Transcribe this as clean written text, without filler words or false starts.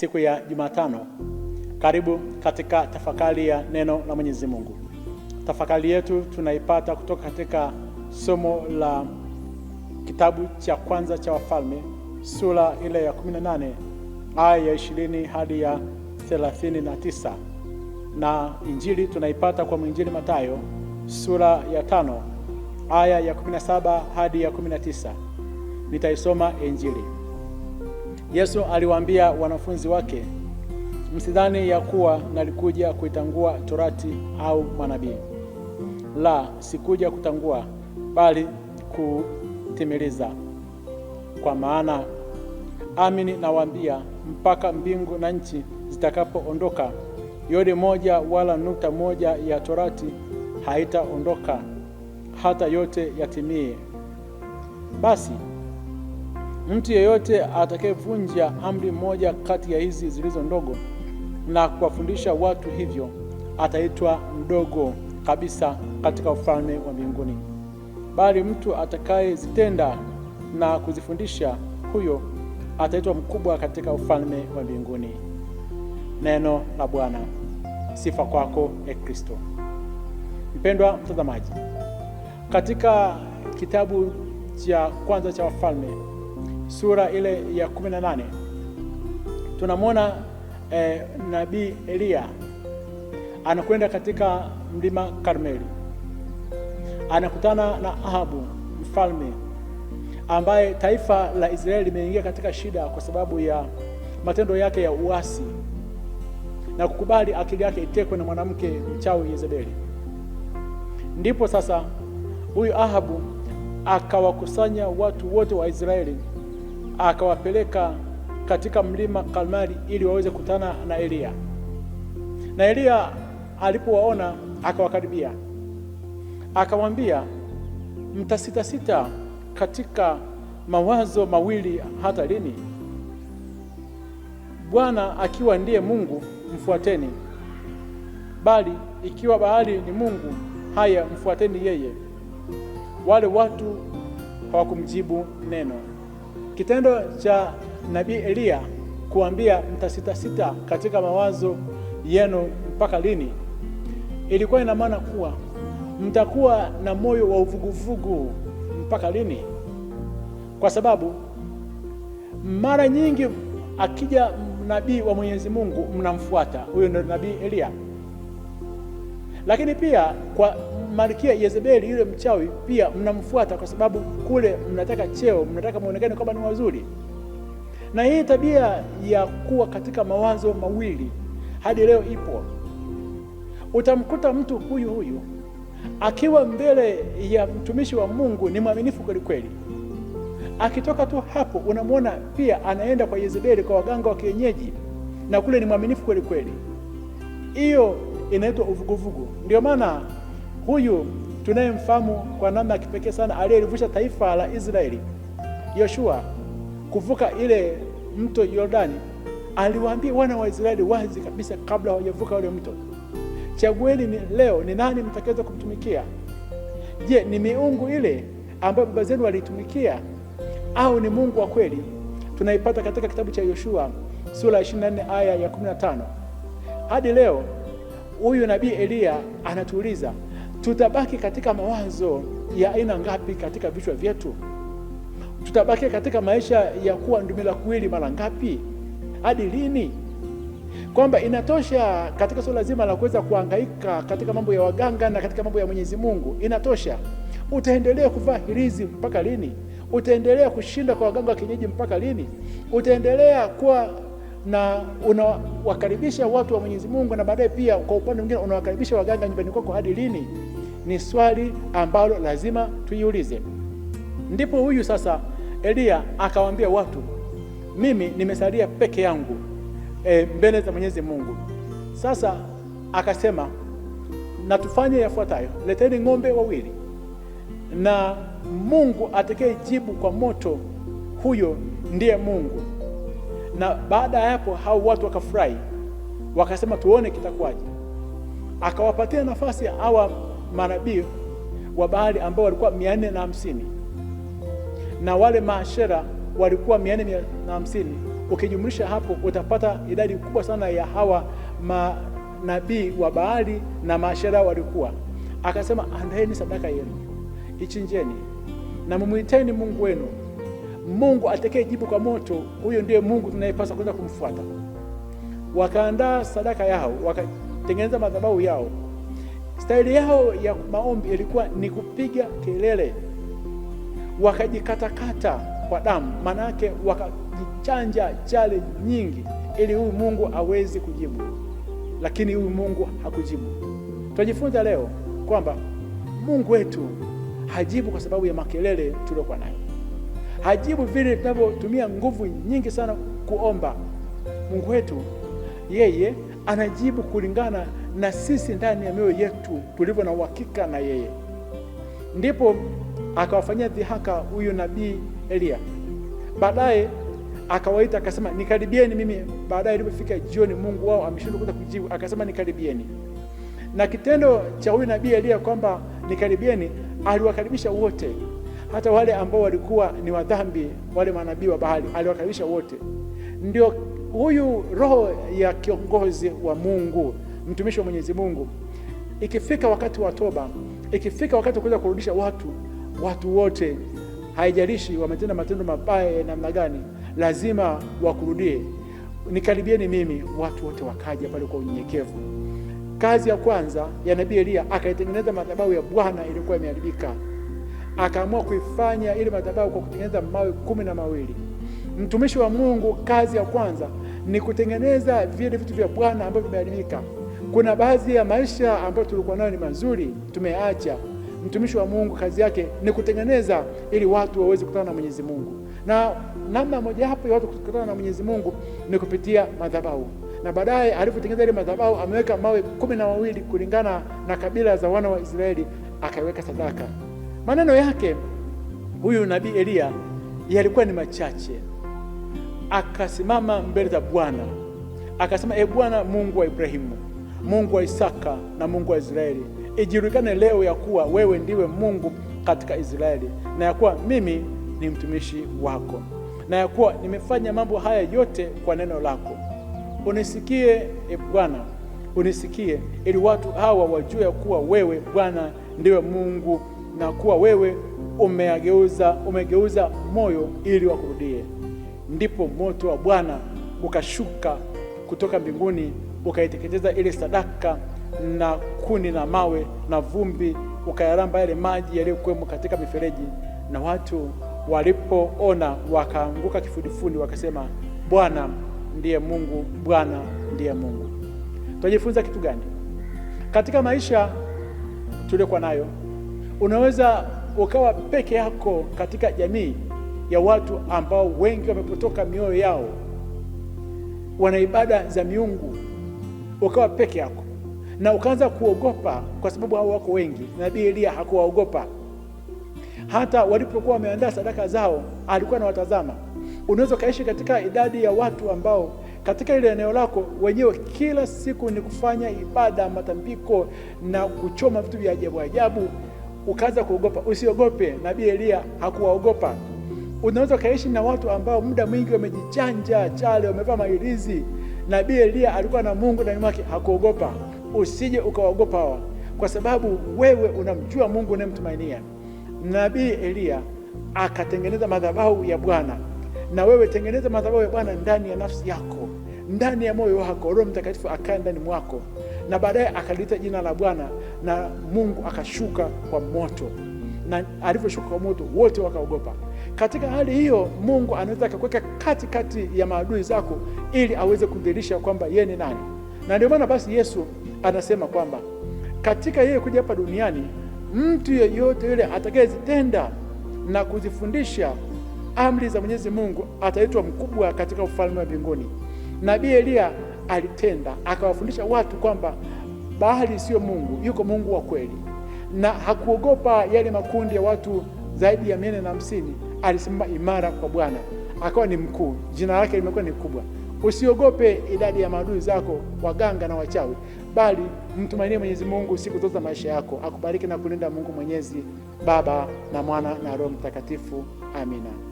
siku ya Jumatano. Karibu katika tafakari ya neno la Mwenyezi Mungu. Tafakari yetu tunaipata kutoka katika somo la kitabu cha kwanza cha Wafalme, sura ile ya 18 aya ya 20 hadi ya 39, na injili tunaipata kwa mwinjili Mathayo sura ya 5 aya ya 17 hadi ya 19. Nitaisoma injili. Yesu aliwaambia wanafunzi wake, msidhani ya kuwa nalikuja kuitangua torati au manabii. La, sikuja kutangua, bali kutimiliza. Kwa maana amini nawaambia, mpaka mbingu na nchi zitakapoondoka, yodi moja wala nukta moja ya torati haitaondoka hata yote yatimie. Basi mtu yeyote atakayevunja amri moja kati ya hizi zilizo ndogo na kuwafundisha watu hivyo, ataitwa mdogo kabisa katika ufalme wa mbinguni. Bali mtu atakayezitenda na kuzifundisha, huyo ataitwa mkubwa katika ufalme wa mbinguni. Neno la Bwana. Sifa kwako, Kristo. Mpendwa mtazamaji, katika kitabu cha kwanza cha Wafalme sura ile ya 18 tunamwona nabii Eliya anakwenda katika mlima Karmeli. Anakutana na Ahabu mfalme, ambaye taifa la Israeli limeingia katika shida kwa sababu ya matendo yake ya uasi na kukubali akili yake itekwe na mwanamke mchawi Yezebeli. Ndipo sasa huyu Ahabu akawakusanya watu wote wa Israeli, akawapeleka katika mlima Karmeli ili waweze kukutana na Eliya. Na Eliya alipowaona akawakaribia, akamwambia, mtasitasita katika mawazo mawili hata lini? Bwana akiwa ndiye Mungu, mfuateni; bali ikiwa Baali ni mungu, haya, mfuateni yeye. Wale watu hawakumjibu neno. Kitendo cha nabii Eliya kuambia mtasitasita katika mawazo yenu mpaka lini, ilikuwa ina maana kuwa mtakuwa na moyo wa uvuguvugu mpaka lini? Kwa sababu mara nyingi akija nabii wa Mwenyezi Mungu mnamfuata, huyo ndio nabii Eliya. Lakini pia kwa malkia Yezebeli yule mchawi pia mnamfuata, kwa sababu kule mnataka cheo, mnataka muonekane kama ni wazuri. Na hii tabia ya kuwa katika mawazo mawili hadi leo ipo. Utamkuta mtu huyu akiwa mbele ya mtumishi wa Mungu ni mwaminifu kweli kweli, akitoka tu hapo unamwona pia anaenda kwa Yezebeli, kwa waganga wa kienyeji, na kule ni mwaminifu kweli kweli. Hiyo inaitwa uvuguvugu. Ndio maana huyu tunayemfahamu kwa namna ya kipekee sana, aliyelivusha taifa la Israeli, Yoshua, kuvuka ile mto Yordani, aliwaambia wana wa Israeli wazi kabisa kabla hawajavuka ule mto, chagueni leo ni nani mtakaweza kumtumikia. Je, ni miungu ile ambayo baba zenu walitumikia, au ni Mungu wa kweli? Tunaipata katika kitabu cha Yoshua sura 24 aya ya 15. Hadi leo huyu nabii Eliya anatuuliza, tutabaki katika mawazo ya aina ngapi katika vichwa vyetu? Tutabaki katika maisha ya kuwa ndumila kuwili mara ngapi? Hadi lini? Kwamba inatosha katika suala zima la kuweza kuhangaika katika mambo ya waganga na katika mambo ya Mwenyezi Mungu, inatosha. Utaendelea kuvaa hirizi mpaka lini? Utaendelea kushinda kwa waganga wa kienyeji mpaka lini? Utaendelea kuwa na unawakaribisha watu wa Mwenyezi Mungu, na baadaye pia kwa upande mwingine unawakaribisha waganga nyumbani kwako, hadi lini? Ni swali ambalo lazima tuiulize. Ndipo huyu sasa Eliya akawaambia watu, mimi nimesalia peke yangu mbele za Mwenyezi Mungu. Sasa akasema, na tufanye yafuatayo: leteni ng'ombe wawili, na Mungu atakayejibu kwa moto, huyo ndiye Mungu. Na baada ya hapo hao watu wakafurahi, wakasema tuone kitakuwaje. Akawapatia nafasi hawa manabii wa Baali ambao walikuwa 450, na wale maashera walikuwa 450, ukijumlisha hapo utapata idadi kubwa sana ya hawa manabii wa Baali na maashera walikuwa. Akasema, andaeni sadaka yenu, ichinjeni na mumuiteni Mungu wenu, Mungu atakayejibu kwa moto, huyo ndiye Mungu tunayepaswa kwenda kumfuata. Wakaandaa sadaka yao, wakatengeneza madhabahu yao. Staili yao ya maombi ilikuwa ni kupiga kelele, wakajikatakata kwa damu, manake wakajichanja chale nyingi ili huyu Mungu aweze kujibu, lakini huyu Mungu hakujibu. Tunajifunza leo kwamba Mungu wetu hajibu kwa sababu ya makelele tuliokuwa nayo. Hajibu vile tunavyotumia nguvu nyingi sana kuomba. Mungu wetu yeye anajibu kulingana na sisi ndani ya mioyo yetu tulivyo na uhakika na yeye. Ndipo akawafanyia dhihaka huyu nabii Elia. Baadaye akawaita akasema, nikaribieni mimi. Baadaye ilipofika jioni, Mungu wao ameshindwa kuweza kujibu, akasema nikaribieni. Na kitendo cha huyu nabii Elia kwamba nikaribieni, aliwakaribisha wote, hata wale ambao walikuwa ni wadhambi, wale manabii wa Baali aliwakaribisha wote. Ndio huyu roho ya kiongozi wa Mungu, mtumishi wa Mwenyezi Mungu, ikifika wakati wa toba, ikifika wakati wa kuweza kurudisha watu wote, haijalishi wametenda matendo mabaya namna gani, lazima wakurudie. Nikaribieni mimi, watu wote wakaja pale kwa unyenyekevu. Kazi ya kwanza ya nabii Elia, akaitengeneza madhabahu ya Bwana iliyokuwa imeharibika. Akaamua kuifanya ile madhabahu kwa kutengeneza mawe 12. Mtumishi wa Mungu, kazi ya kwanza ni kutengeneza vile vitu vya Bwana ambavyo vimeharibika. Kuna baadhi ya maisha ambayo tulikuwa nayo ni mazuri, tumeacha. Mtumishi wa Mungu kazi yake ni kutengeneza ili watu waweze kukutana na Mwenyezi Mungu. Na namna moja hapo ya watu kukutana na Mwenyezi Mungu ni kupitia madhabahu. Na baadaye alipotengeneza ile madhabahu, ameweka mawe 12 kulingana na kabila za wana wa Israeli, akaiweka sadaka. Maneno yake huyu nabii Elia yalikuwa ni machache. Akasimama mbele za Bwana akasema, Bwana Mungu wa Ibrahimu, Mungu wa Isaka na Mungu wa Israeli, ijulikane leo ya kuwa wewe ndiwe Mungu katika Israeli, na ya kuwa mimi ni mtumishi wako, na ya kuwa nimefanya mambo haya yote kwa neno lako. Unisikie Bwana, unisikie, ili watu hawa wajue kuwa wewe Bwana ndiwe Mungu, na kuwa wewe umegeuza moyo ili wakurudie. Ndipo moto wa Bwana ukashuka kutoka mbinguni, ukaiteketeza ile sadaka na kuni na mawe na vumbi, ukayaramba yale maji yaliyokuwemo katika mifereji. Na watu walipoona wakaanguka kifudifudi, wakasema, Bwana ndiye Mungu, Bwana ndiye Mungu. Tunajifunza kitu gani katika maisha tuliokuwa nayo? Unaweza ukawa peke yako katika jamii ya watu ambao wengi wamepotoka mioyo yao, wana ibada za miungu. Ukawa peke yako na ukaanza kuogopa kwa sababu hao wako wengi. Nabii Elia hakuwaogopa. Hata walipokuwa wameandaa sadaka zao, alikuwa anawatazama. Unaweza kaishi katika idadi ya watu ambao katika ile eneo lako wenyewe kila siku ni kufanya ibada, matambiko na kuchoma vitu vya ajabu ajabu, ukaanza kuogopa. Usiogope, nabii Elia hakuwaogopa. Unaweza kaishi na watu ambao muda mwingi wamejichanja chale, wamevaa mailizi. Nabii Elia alikuwa na Mungu ndani mwake, hakuogopa. Usije ukaogopa hawa, kwa sababu wewe unamjua Mungu unayemtumainia. Nabii Elia akatengeneza madhabahu ya Bwana, na wewe tengeneza madhabahu ya Bwana ndani ya nafsi yako, ndani ya moyo wako. Roho Mtakatifu akae ndani mwako, na baadaye akaliita jina la Bwana, na Mungu akashuka kwa moto, na alivyoshuka kwa moto wote wakaogopa. Katika hali hiyo, Mungu anaweza akakuweka katikati ya maadui zako ili aweze kudhihirisha kwamba yeye ni nani. Na ndio maana basi Yesu anasema kwamba katika yeye kuja hapa duniani, mtu yeyote yule atakayezitenda na kuzifundisha amri za Mwenyezi Mungu ataitwa mkubwa katika ufalme wa mbinguni. Nabii Elia alitenda, akawafundisha watu kwamba Baali sio Mungu, yuko Mungu wa kweli, na hakuogopa yale makundi ya watu zaidi ya 450. Alisimama imara kwa Bwana, akawa ni mkuu, jina lake limekuwa ni kubwa. Usiogope idadi ya maadui zako, waganga na wachawi, bali mtumainie Mwenyezi Mungu siku zote za maisha yako. Akubariki na kulinda Mungu Mwenyezi, Baba na Mwana na Roho Mtakatifu. Amina.